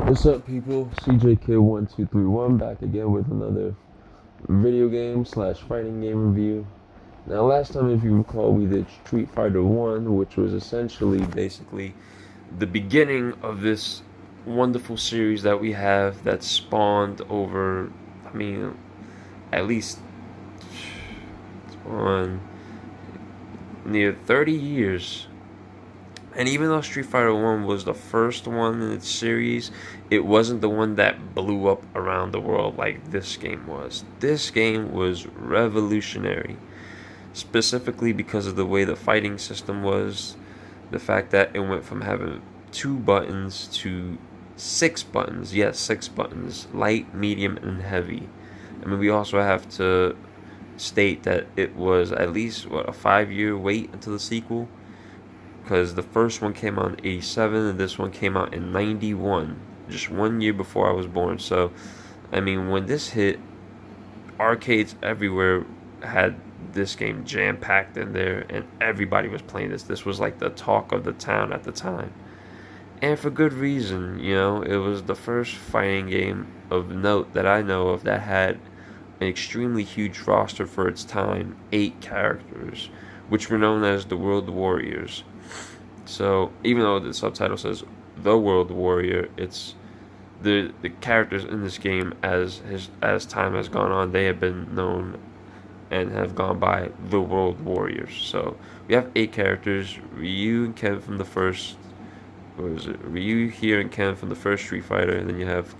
What's up, people? CJK1231 back again with another video game slash fighting game review. Now, last time, if you recall, we did Street Fighter 1, which was essentially basically the beginning of this wonderful series that we have that spawned over, at least on near 30 years. And even though Street Fighter 1 was the first one in its series, it wasn't the one that blew up around the world like this game was. This game was revolutionary, specifically because of the way the fighting system was, the fact that it went from having 2 buttons to 6 buttons. Yes, 6 buttons: light, medium, and heavy. We also have to state that it was at least, a 5 year wait until the sequel, because the first one came out in '87 and this one came out in '91, just 1 year before I was born. So, when this hit, arcades everywhere had this game jam packed in there, and everybody was playing this. This was like the talk of the town at the time, and for good reason. It was the first fighting game of note that I know of that had an extremely huge roster for its time, 8 characters, which were known as the World Warriors. So even though the subtitle says The World Warrior, it's the characters in this game, as time has gone on, they have been known and have gone by the World Warriors. So we have 8 characters: Ryu and Ken from the first. What was it? Ryu here and Ken from the first Street Fighter, and then you have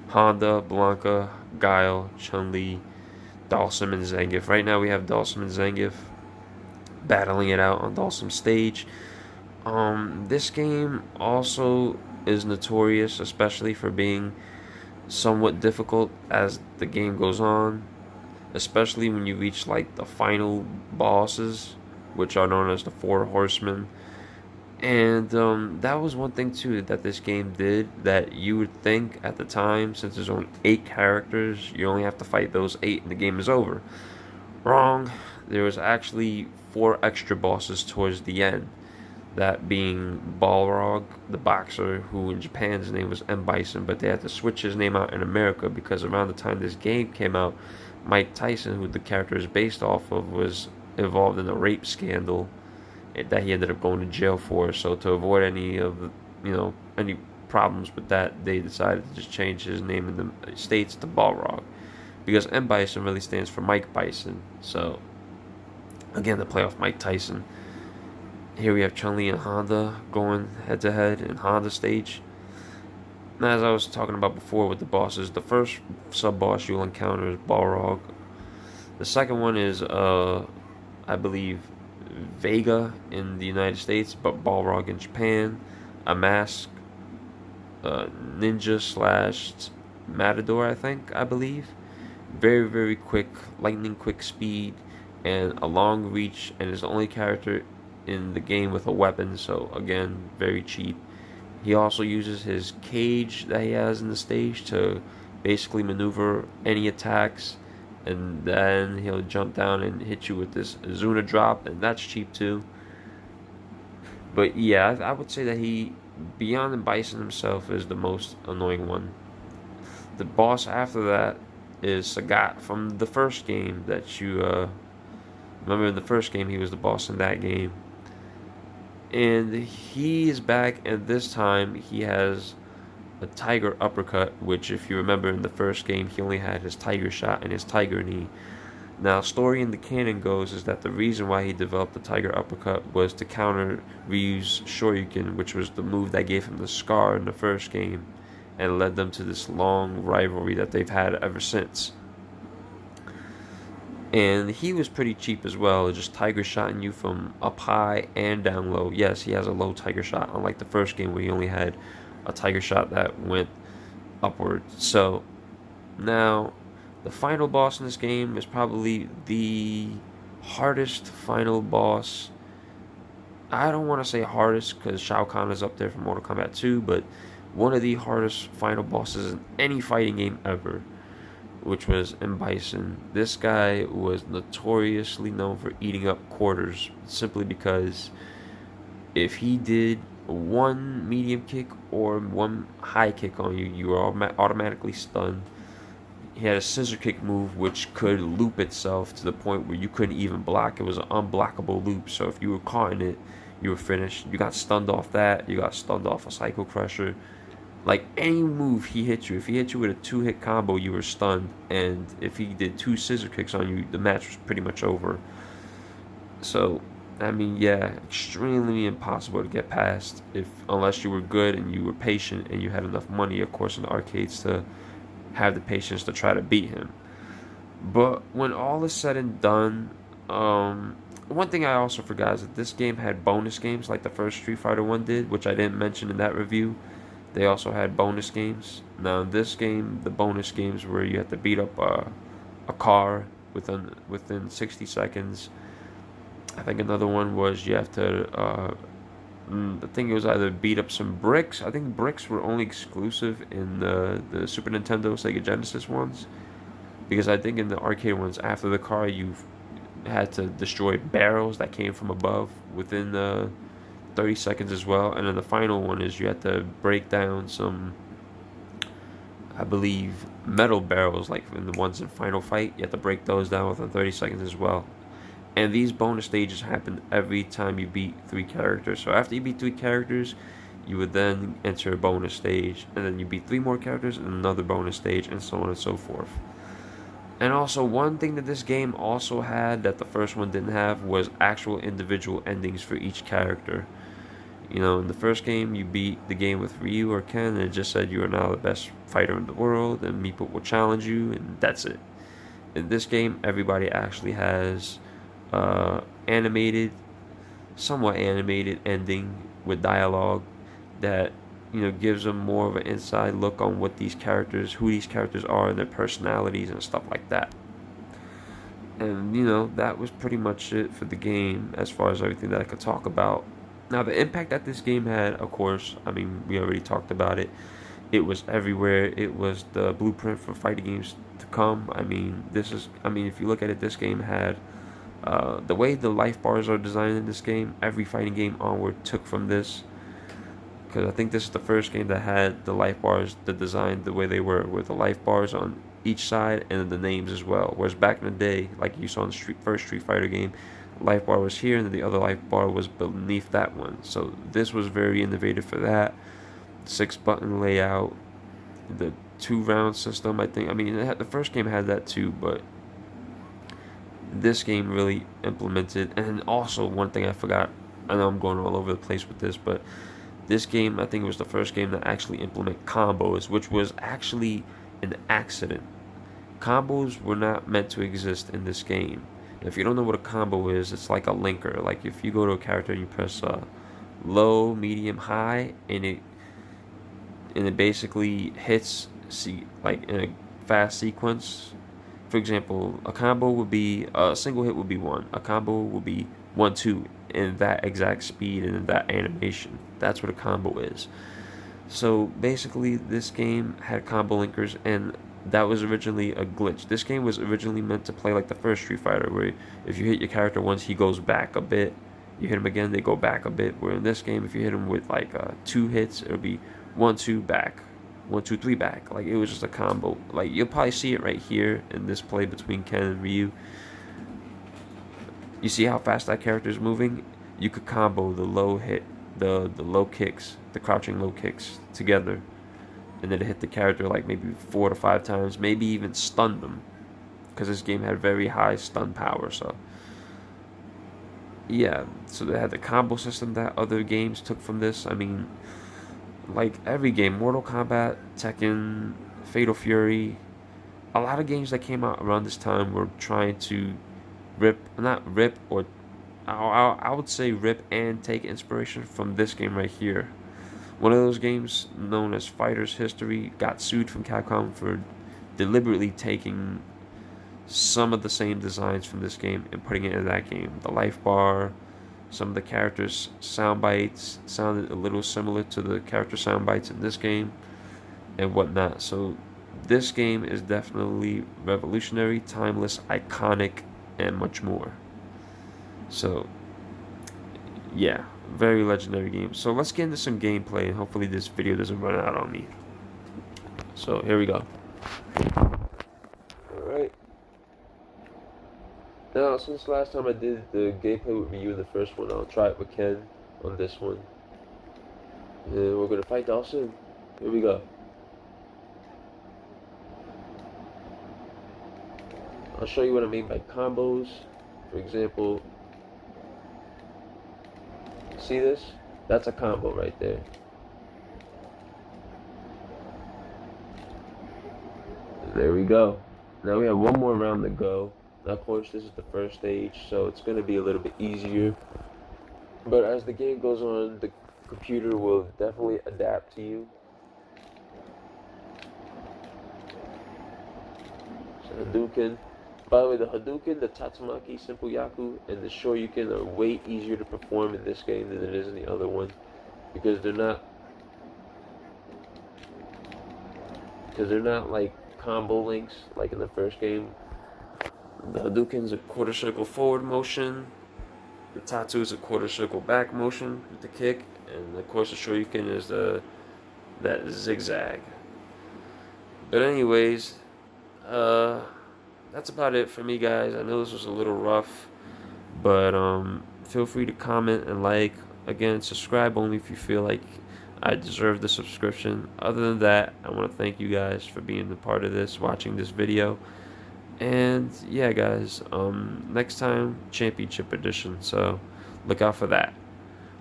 Honda, Blanca, Guile, Chun-Li, Dhalsim, and Zangief. Right now we have Dhalsim and Zangief battling it out on Dhalsim's stage. This game also is notorious, especially for being somewhat difficult as the game goes on, especially when you reach like the final bosses, which are known as the Four Horsemen. And that was one thing too that this game did that you would think at the time, since there's only 8 characters, you only have to fight those 8 and the game is over. Wrong. There was actually 4 extra bosses towards the end. That being Balrog, the boxer, who in Japan's name was M. Bison, but they had to switch his name out in America because around the time this game came out, Mike Tyson, who the character is based off of, was involved in a rape scandal that he ended up going to jail for. So to avoid any of the, any problems with that, they decided to just change his name in the States to Balrog, because M. Bison really stands for Mike Bison. So again, to play off Mike Tyson. Here we have Chun-Li and Honda going head to head in Honda stage. And as I was talking about before with the bosses, the first sub-boss you'll encounter is Balrog. The second one is, I believe, Vega in the United States, but Balrog in Japan. A mask, ninja slash matador, I believe. Very, very quick, lightning quick speed, and a long reach, and is the only character in the game with a weapon, so again, very cheap. He also uses his cage that he has in the stage to basically maneuver any attacks, and then he'll jump down and hit you with this Zuna drop, and that's cheap too. But yeah, I would say that he, beyond Bison himself, is the most annoying one. The boss after that is Sagat from the first game that you remember. In the first game, he was the boss in that game. And he is back, and this time he has a tiger uppercut, which, if you remember, in the first game he only had his tiger shot and his tiger knee. Now, story in the canon goes is that the reason why he developed the tiger uppercut was to counter Ryu's Shoryuken, which was the move that gave him the scar in the first game and led them to this long rivalry that they've had ever since. And he was pretty cheap as well, just tiger shotting you from up high and down low. Yes, he has a low tiger shot, unlike the first game where he only had a tiger shot that went upward. So now, the final boss in this game is probably the hardest final boss. I don't want to say hardest because Shao Kahn is up there from Mortal Kombat 2, but one of the hardest final bosses in any fighting game ever, which was M. Bison. This guy was notoriously known for eating up quarters, simply because if he did one medium kick or one high kick on you, you were automatically stunned. He had a scissor kick move which could loop itself to the point where you couldn't even block. It was an unblockable loop. So if you were caught in it, you were finished. You got stunned off that. You got stunned off a Psycho Crusher. Like any move he hit you, if he hit you with a 2-hit combo, you were stunned. And if he did 2 scissor kicks on you, the match was pretty much over. So, I mean, yeah, extremely impossible to get past if unless you were good and you were patient and you had enough money, of course, in the arcades to have the patience to try to beat him. But when all is said and done, one thing I also forgot is that this game had bonus games like the first Street Fighter 1 did, which I didn't mention in that review. They also had bonus games. Now in this game, the bonus games where you have to beat up a car within 60 seconds. I think another one was you have to I think it was either beat up some bricks. I think bricks were only exclusive in the Super Nintendo, Sega Genesis ones. Because I think in the arcade ones, after the car, you had to destroy barrels that came from above within 30 seconds as well. And then the final one is you had to break down some, I believe, metal barrels, like in the ones in Final Fight. You have to break those down within 30 seconds as well. And these bonus stages happen every time you beat 3 characters. So after you beat 3 characters, you would then enter a bonus stage. And then you beat 3 more characters and another bonus stage, and so on and so forth. And also, one thing that this game also had that the first one didn't have was actual individual endings for each character. You know, in the first game, you beat the game with Ryu or Ken, and it just said you are now the best fighter in the world, and Meepo will challenge you, and that's it. In this game, everybody actually has animated, somewhat animated ending with dialogue that gives them more of an inside look on what these characters, who these characters are, and their personalities and stuff like that. And that was pretty much it for the game as far as everything that I could talk about. Now the impact that this game had, of course, I mean we already talked about it. It was everywhere. It was the blueprint for fighting games to come. I mean, if you look at it, this game had the way the life bars are designed in this game. Every fighting game onward took from this, because I think this is the first game that had the life bars, the design the way they were, with the life bars on each side and the names as well. Whereas back in the day, like you saw in the first Street Fighter game, life bar was here and then the other life bar was beneath that one. So this was very innovative for that. 6-button layout, the 2-round system. The first game had that too, but this game really implemented. And also, one thing I forgot, I know I'm going all over the place with this, but this game, I think it was the first game that actually implemented combos, which was actually an accident. Combos were not meant to exist in this game. And if you don't know what a combo is, it's like a linker. Like if you go to a character and you press low, medium, high, and it basically hits like in a fast sequence. For example, a combo would be a single hit would be 1. A combo would be 1, 2 in that exact speed and in that animation. That's what a combo is. So basically, this game had combo linkers, and that was originally a glitch. This game was originally meant to play like the first Street Fighter, where if you hit your character once, he goes back a bit. You hit him again, they go back a bit. Where in this game, if you hit him with like 2 hits, it'll be 1, 2 back, 1, 2, 3 back. Like it was just a combo. Like you'll probably see it right here in this play between Ken and Ryu. You see how fast that character is moving? You could combo the low hit, the low kicks, the crouching low kicks together, and then hit the character like maybe 4 to 5 times, maybe even stun them, because this game had very high stun power. So yeah, so they had the combo system that other games took from this. I mean, like every game, Mortal Kombat, Tekken, Fatal Fury, a lot of games that came out around this time were trying to I would say rip and take inspiration from this game right here. One of those games, known as Fighters History, got sued from Capcom for deliberately taking some of the same designs from this game and putting it in that game. The life bar, some of the characters' sound bites sounded a little similar to the character sound bites in this game and whatnot. So this game is definitely revolutionary, timeless, iconic, and much more. So yeah, Very legendary game. So let's get into some gameplay, and hopefully this video doesn't run out on me. So here we go. Alright. Now, since last time I did the gameplay with Ryu in the first one, I'll try it with Ken on this one. And we're gonna fight Dawson. Here we go. I'll show you what I mean by combos. For example, see this? That's a combo right there. There we go. Now we have one more round to go. Now, of course, this is the first stage, so it's going to be a little bit easier. But as the game goes on, the computer will definitely adapt to you. So Hadouken. By the way, the Hadouken, the Tatsumaki, Simple Yaku, and the Shoryuken are way easier to perform in this game than it is in the other one. Because they're not like combo links like in the first game. The Hadouken's a quarter circle forward motion. The Tatsu is a quarter circle back motion with the kick, and of course the Shoryuken is that zigzag. But anyways, that's about it for me, guys. I know this was a little rough, but feel free to comment and like. Again, subscribe only if you feel like I deserve the subscription. Other than that, I want to thank you guys for being a part of this, watching this video. And yeah, guys, next time, Championship Edition, so look out for that.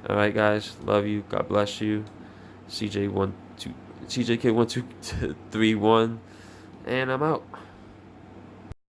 Alright, guys, love you, God bless you. CJK1231, and I'm out.